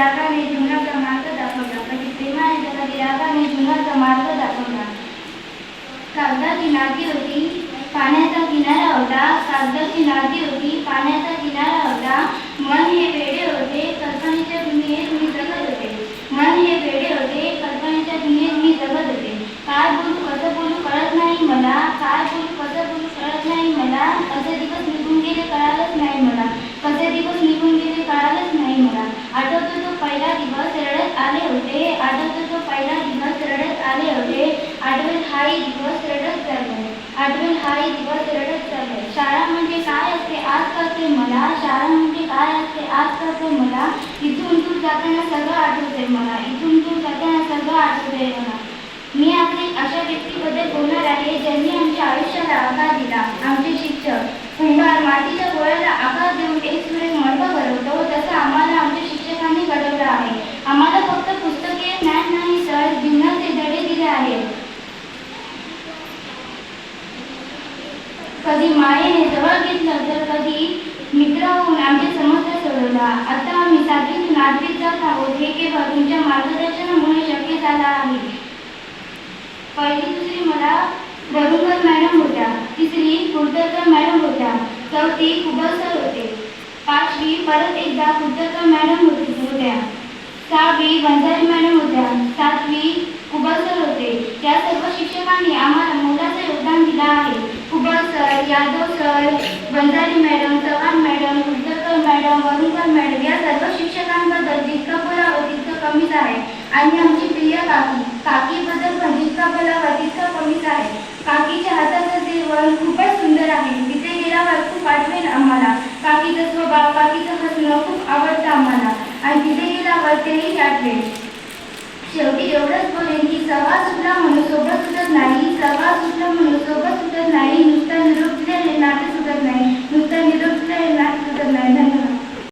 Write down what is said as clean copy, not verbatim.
रागाने जीवनाचा मार्ग दाखवला, कधी प्रेमाने तर कधी रागाने जीवनाचा मार्ग दाखवला. कागदाची नाती होती, पाण्याचा किनारा होता. कागदाची नाती होती, पाण्याचा किनारा होता. मन हे वेडे होते, कल्पनेच्या दुनियेत मी जगत होते. मन हे वेडे होते, कल्पनेच्या दुनियेत मी जगत होते. काय बोलू कसं बोलू कळत नाही मला, काय बोलू कसं बोलू कळत नाही मला. कसे दिवस निघून गेले कळालंच नाही मला, कसे दिवस निघून गेले कळालंच नाही मला. आठवतो तो पहिला दिवस रडत आले होते, आठवतो तो पहिला दिवस रडत आले होते. आठवेल हाही दिवस रडत चालले, आठवेल हाही दिवस रडत चालले. शाळा म्हणजे काय असते आज कळते मला, शाळा म्हणजे काय असते आज कळते मला. इथून दूर जाताना सगळं आठवते मला, इथून दूर जाताना सगळं आठवते मला. मी आपली अशा व्यक्तीबद्दल बोलणार आहे ज्यांनी आमच्या आयुष्याला आकार दिला. आमचे शिक्षक. कुंभार मातीच्या गोळ्याला आकार देऊन एक सुरेख मडकं घडवतो, तसं आम्हाला आमच्या शिक्षकांनी घडवलं आहे. आम्हाला फक्त पुस्तके ज्ञान नाही तर जीवनाचे धडे दिले आहेत. कधी मायेने जवळ घेतलं तर कधी मित्र होऊन आमच्या समस्या सोडवला. आता आम्ही 7वीतून 8वीत जात आहोत, हे केवळ तुमच्या मार्गदर्शनामुळे शक्य झालं आहे. पहिली दुसरी मला वरुणकर मॅडम होत्या, तिसरी कुलकर्णी मॅडम होत्या, चौथी कुबल सर होते, 5वी परत एकदा कुलकर्णी मॅडम होत्या, 6वी वंजारी मॅडम होत्या, 7वी कुबल सर होते. या सर्व शिक्षकांनी आम्हाला मोलाचं योगदान दिलं आहे. Kubal sir, Yadav sir, Vanjari madam, Chavan madam, Kulkarni madam, Varunkar madam या सर्व शिक्षकांबद्दल जितकं बोलावं तितकं कमीच आहे. आणि आमची प्रिय काकीबद्दल पण जितका बोलावं तितकं कमीच आहे. काकीच्या हाताचं जेवण खूपच सुंदर आहे, तिथे गेल्यावर खूप आठवेल आम्हाला. काकीचा स्वभाव, काकीचं हसणं खूप आवडतं आम्हाला आणि तिथे गेल्यावर तेही आठवेल. शेवटी एवढंच बोलेन की सहवास सुटला म्हणून सोबत सुटत नाही, सहवास सुटला म्हणून सोबत सुटत नाही.